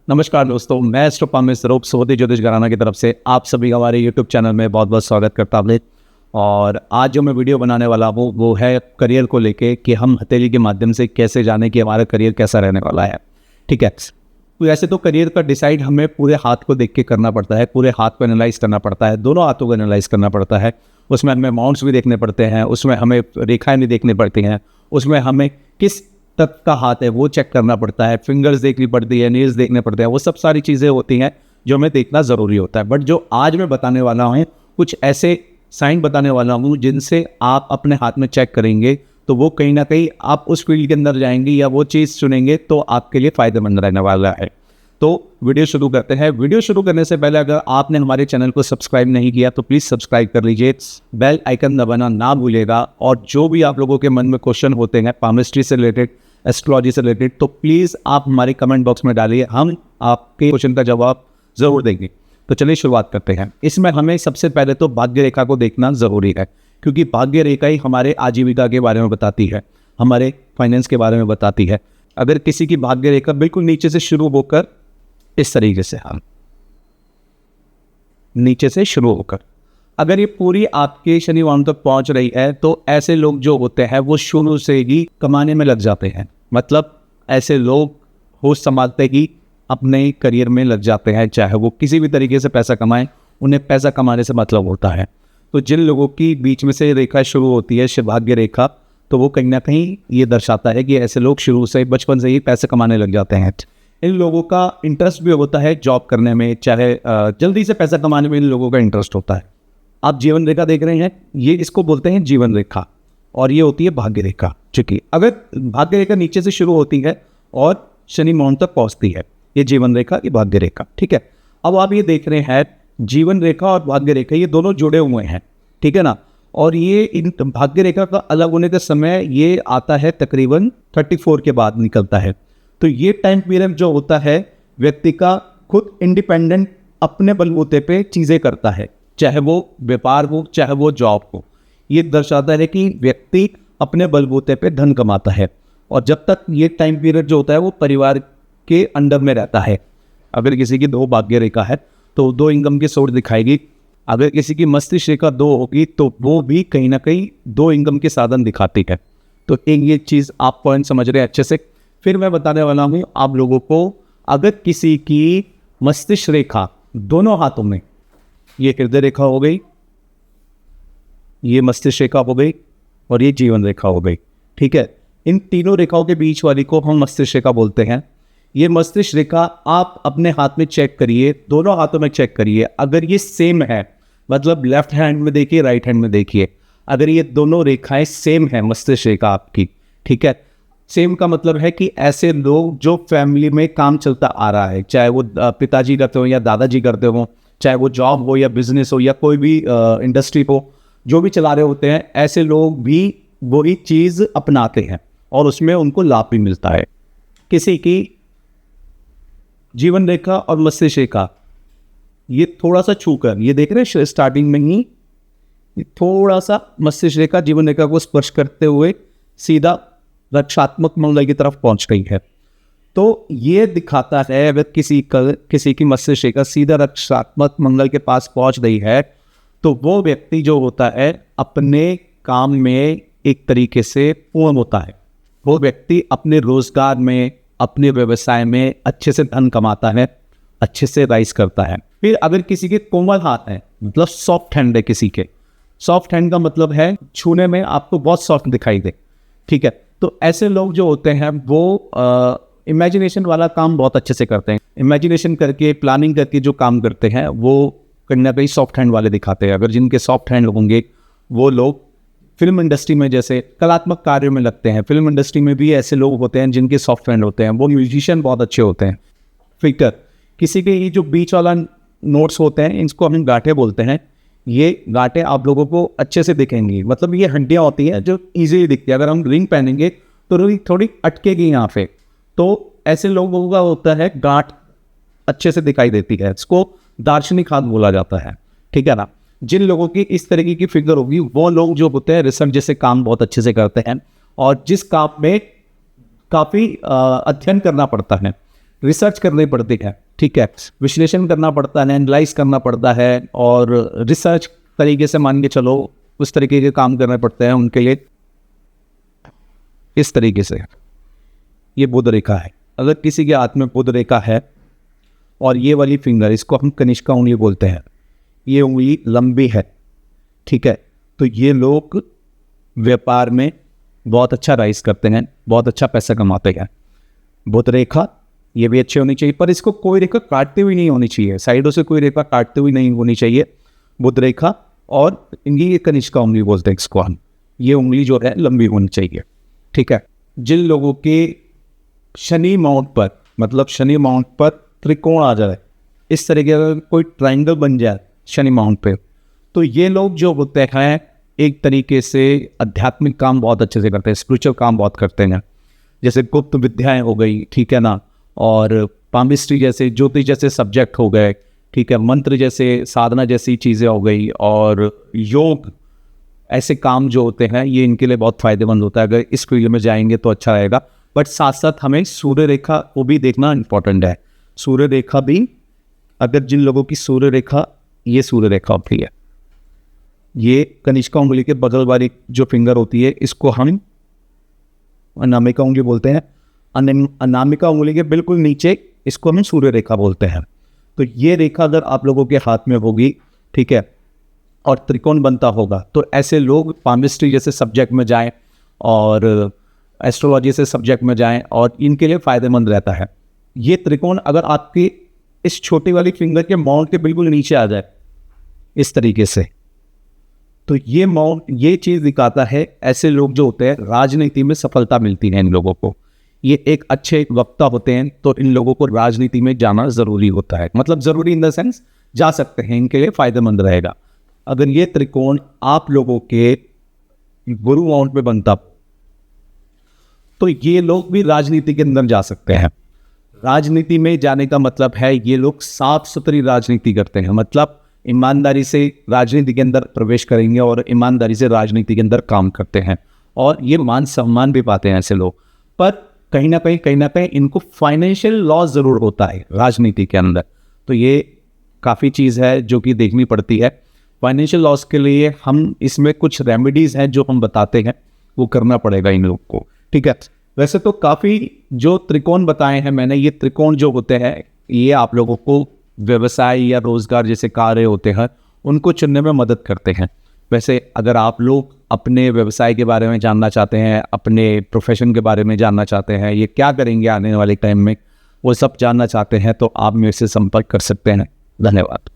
नमस्कार दोस्तों, मैं एस्ट्रो में स्वरूप सोहती ज्योतिष घराना की तरफ से आप सभी हमारे यूट्यूब चैनल में बहुत बहुत स्वागत करता हूँ। और आज जो मैं वीडियो बनाने वाला हूँ वो है करियर को लेके कि हम हथेली के माध्यम से कैसे जाने कि हमारा करियर कैसा रहने वाला है। ठीक है, तो ऐसे तो करियर का डिसाइड हमें पूरे हाथ को देख के करना पड़ता है, पूरे हाथ को एनालाइज करना पड़ता है, दोनों हाथों को एनालाइज करना पड़ता है। उसमें हमें माउंट्स भी देखने पड़ते हैं, उसमें हमें रेखाएं भी देखनी पड़ती हैं, उसमें हमें किस तक का हाथ है वो चेक करना पड़ता है, फिंगर्स देखनी पड़ती है, नील्स देखने पड़ते हैं, वो सब सारी चीज़ें होती हैं जो हमें देखना ज़रूरी होता है। बट जो आज मैं बताने वाला हूँ कुछ ऐसे साइन बताने वाला हूँ जिनसे आप अपने हाथ में चेक करेंगे तो वो कहीं ना कहीं आप उस फील्ड के अंदर जाएंगे या वो चीज़ चुनेंगे तो आपके लिए फ़ायदेमंद रहने वाला है। तो वीडियो शुरू करते हैं। वीडियो शुरू करने से पहले अगर आपने हमारे चैनल को सब्सक्राइब नहीं किया तो प्लीज़ सब्सक्राइब कर लीजिए, बेल आइकन दबाना ना भूलिएगा। और जो भी आप लोगों के मन में क्वेश्चन होते हैं पामिस्ट्री से रिलेटेड, एस्ट्रोलॉजी से रिलेटेड, तो प्लीज़ आप हमारे कमेंट बॉक्स में डालिए, हम आपके क्वेश्चन का जवाब ज़रूर देंगे। तो चलिए शुरुआत करते हैं। इसमें हमें सबसे पहले तो भाग्य रेखा को देखना ज़रूरी है, क्योंकि भाग्य रेखा ही हमारे आजीविका के बारे में बताती है, हमारे फाइनेंस के बारे में बताती है। अगर किसी की भाग्य रेखा बिल्कुल नीचे से शुरू होकर इस तरीके से, हम नीचे से शुरू होकर अगर ये पूरी आपके शनि वाम तक पहुंच रही है तो ऐसे लोग जो होते हैं वो शुरू से ही कमाने में लग जाते हैं। मतलब ऐसे लोग होश संभालते ही अपने करियर में लग जाते हैं, चाहे वो किसी भी तरीके से पैसा कमाएं, उन्हें पैसा कमाने से मतलब होता है। तो जिन लोगों की बीच में से रेखा शुरू होती है भाग्य रेखा, तो वो कहीं ना कहीं ये दर्शाता है कि ऐसे लोग शुरू से बचपन से ही पैसे कमाने लग जाते हैं। इन लोगों का इंटरेस्ट भी होता है जॉब करने में, चाहे जल्दी से पैसा कमाने में इन लोगों का इंटरेस्ट होता है। आप जीवन रेखा देख रहे हैं, ये इसको बोलते हैं जीवन रेखा, और ये होती है भाग्य रेखा। चूंकि अगर भाग्य रेखा नीचे से शुरू होती है और शनि मौन तक पहुंचती है, ये जीवन रेखा, ये भाग्य रेखा। ठीक है, अब आप ये देख रहे हैं जीवन रेखा और भाग्य रेखा ये दोनों जुड़े हुए हैं, ठीक है ना। और ये इन भाग्य रेखा का अलग होने का समय ये आता है तकरीबन 34 के बाद निकलता है। तो ये टाइम पीरियड जो होता है व्यक्ति का खुद इंडिपेंडेंट अपने बलबूते पे चीज़ें करता है, चाहे वो व्यापार हो चाहे वो जॉब हो। ये दर्शाता है कि व्यक्ति अपने बलबूते पे धन कमाता है, और जब तक ये टाइम पीरियड जो होता है वो परिवार के अंडर में रहता है। अगर किसी की 2 भाग्य रेखा है तो 2 इनकम की सोर्स दिखाएगी। अगर किसी की मस्तिष्क रेखा 2 होगी तो वो भी कहीं ना कहीं 2 इनकम के साधन दिखाती है। तो एक ये चीज़ आप पॉइंट समझ रहे हैं अच्छे से। फिर मैं बताने वाला हूँ आप लोगों को, अगर किसी की मस्तिष्क रेखा दोनों हाथों में, ये हृदय रेखा हो गई, ये मस्तिष्क रेखा हो गई, और ये जीवन रेखा हो गई, ठीक है। इन तीनों रेखाओं के बीच वाली को हम मस्तिष्क रेखा बोलते हैं। ये मस्तिष्क रेखा आप अपने हाथ में चेक करिए, दोनों हाथों में चेक करिए। अगर ये सेम है, मतलब लेफ्ट हैंड में देखिए, राइट हैंड में देखिए, अगर ये दोनों रेखाएं सेम है मस्तिष्क रेखा आपकी, ठीक है। सेम का मतलब है कि ऐसे लोग जो फैमिली में काम चलता आ रहा है, चाहे वो पिताजी करते हो या दादाजी करते हो, चाहे वो जॉब हो या बिजनेस हो या कोई भी इंडस्ट्री हो, जो भी चला रहे होते हैं, ऐसे लोग भी वही चीज़ अपनाते हैं और उसमें उनको लाभ भी मिलता है। किसी की जीवन रेखा और मस्तिष्क रेखा ये थोड़ा सा छूकर, ये देख रहे हैं स्टार्टिंग में ही थोड़ा सा मस्तिष्क रेखा जीवन रेखा को स्पर्श करते हुए सीधा रक्षात्मक मंगल की तरफ पहुंच गई है। तो ये दिखाता है अगर किसी की मस्तिष्क रेखा सीधा रक्षात्मक मंगल के पास पहुंच गई है तो वो व्यक्ति जो होता है अपने काम में एक तरीके से पूर्ण होता है। वो व्यक्ति अपने रोजगार में, अपने व्यवसाय में अच्छे से धन कमाता है, अच्छे से राइज करता है। फिर अगर किसी के कोमल हाथ है, मतलब सॉफ्ट हैंड है किसी के, सॉफ्ट हैंड का मतलब है छूने में आपको बहुत सॉफ्ट दिखाई दे, ठीक है। तो ऐसे लोग जो होते हैं वो इमेजिनेशन वाला काम बहुत अच्छे से करते हैं। इमेजिनेशन करके, प्लानिंग करके जो काम करते हैं वो कहीं ना कहीं सॉफ्ट हैंड वाले दिखाते हैं। अगर जिनके सॉफ्ट हैंड होंगे वो लोग फिल्म इंडस्ट्री में जैसे कलात्मक कार्यों में लगते हैं। फिल्म इंडस्ट्री में भी ऐसे लोग होते हैं जिनके सॉफ्ट हैंड होते हैं, वो म्यूजिशियन बहुत अच्छे होते हैं। फिकर, किसी के ये जो बीच वाला नोट्स होते हैं इनको हम गांठें बोलते हैं। ये गांठें आप लोगों को अच्छे से दिखेंगी, मतलब ये हड्डियाँ होती हैं जो ईजिली दिखती है। अगर हम रिंग पहनेंगे तो थोड़ी अटकेगी यहाँ पे, तो ऐसे लोगों का होता है गांठ अच्छे से दिखाई देती है, इसको दार्शनिक हाथ बोला जाता है, ठीक है ना। जिन लोगों की इस तरीके की फिगर होगी वो लोग जो होते हैं रिसर्च जैसे काम बहुत अच्छे से करते हैं, और जिस काम में काफ़ी अध्ययन करना पड़ता है, रिसर्च करनी पड़ती है, ठीक है, विश्लेषण करना पड़ता है, एनालाइज करना पड़ता है, और रिसर्च तरीके से मान के चलो उस तरीके के काम करने पड़ते हैं उनके लिए। इस तरीके से ये बुध रेखा है। अगर किसी के हाथ में बुध रेखा है और ये वाली फिंगर, इसको हम कनिष्का उंगली बोलते हैं, ये उंगली लंबी है, ठीक है, तो ये लोग व्यापार में बहुत अच्छा राइज करते हैं, बहुत अच्छा पैसा कमाते हैं। बुध रेखा ये भी अच्छी होनी चाहिए, पर इसको कोई रेखा काटते हुई नहीं होनी चाहिए, साइडों से कोई रेखा काटते हुई नहीं होनी चाहिए बुध रेखा। और ये कनिष्का उंगली बोलते हैं इसको हम, ये उंगली जो है लंबी होनी चाहिए, ठीक है। जिन लोगों के शनि माउंट पर, मतलब शनि माउंट पर त्रिकोण आ जाए, इस तरीके का कोई ट्रायंगल बन जाए शनि माउंट पे, तो ये लोग जो होते हैं एक तरीके से आध्यात्मिक काम बहुत अच्छे से करते हैं, स्पिरिचुअल काम बहुत करते हैं, जैसे गुप्त विद्याएं हो गई, ठीक है ना, और पामिस्ट्री जैसे, ज्योतिष जैसे सब्जेक्ट हो गए, ठीक है, मंत्र जैसे, साधना जैसी चीज़ें हो गई, और योग, ऐसे काम जो होते हैं ये इनके लिए बहुत फ़ायदेमंद होता है। अगर इस फील्ड में जाएंगे तो अच्छा रहेगा। बट साथ साथ हमें सूर्य रेखा को भी देखना इम्पोर्टेंट है। सूर्य रेखा भी, अगर जिन लोगों की सूर्य रेखा, ये सूर्य रेखा होती है, ये कनिष्का उंगली के बगल वाली जो फिंगर होती है, इसको हम अनामिका उंगली बोलते हैं। अनामिका उंगली के बिल्कुल नीचे इसको हम सूर्य रेखा बोलते हैं। तो ये रेखा अगर आप लोगों के हाथ में होगी, ठीक है, और त्रिकोण बनता होगा, तो ऐसे लोग पामिस्ट्री जैसे सब्जेक्ट में जाएं और एस्ट्रोलॉजी से सब्जेक्ट में जाएं, और इनके लिए फ़ायदेमंद रहता है। ये त्रिकोण अगर आपकी इस छोटी वाली फिंगर के माउंट के बिल्कुल नीचे आ जाए इस तरीके से, तो ये माउंट ये चीज़ दिखाता है ऐसे लोग जो होते हैं राजनीति में सफलता मिलती है इन लोगों को। ये एक अच्छे वक्ता होते हैं, तो इन लोगों को राजनीति में जाना ज़रूरी होता है, मतलब ज़रूरी इन द सेंस जा सकते हैं, इनके लिए फ़ायदेमंद रहेगा। अगर ये त्रिकोण आप लोगों के गुरु माउंट में बनता तो ये लोग भी राजनीति के अंदर जा सकते हैं। राजनीति में जाने का मतलब है ये लोग साफ सुथरी राजनीति करते हैं, मतलब ईमानदारी से राजनीति के अंदर प्रवेश करेंगे और ईमानदारी से राजनीति के अंदर काम करते हैं, और ये मान सम्मान भी पाते हैं ऐसे लोग। पर कहीं ना कहीं इनको फाइनेंशियल लॉस ज़रूर होता है राजनीति के अंदर, तो ये काफ़ी चीज़ है जो कि देखनी पड़ती है। फाइनेंशियल लॉस के लिए हम इसमें कुछ रेमेडीज़ हैं जो हम बताते हैं, वो करना पड़ेगा इन लोग को, ठीक है। वैसे तो काफ़ी जो त्रिकोण बताए हैं मैंने, ये त्रिकोण जो होते हैं ये आप लोगों को व्यवसाय या रोज़गार जैसे कार्य होते हैं उनको चुनने में मदद करते हैं। वैसे अगर आप लोग अपने व्यवसाय के बारे में जानना चाहते हैं, अपने प्रोफेशन के बारे में जानना चाहते हैं, ये क्या करेंगे आने वाले टाइम में, वो सब जानना चाहते हैं, तो आप मेरे से संपर्क कर सकते हैं। धन्यवाद।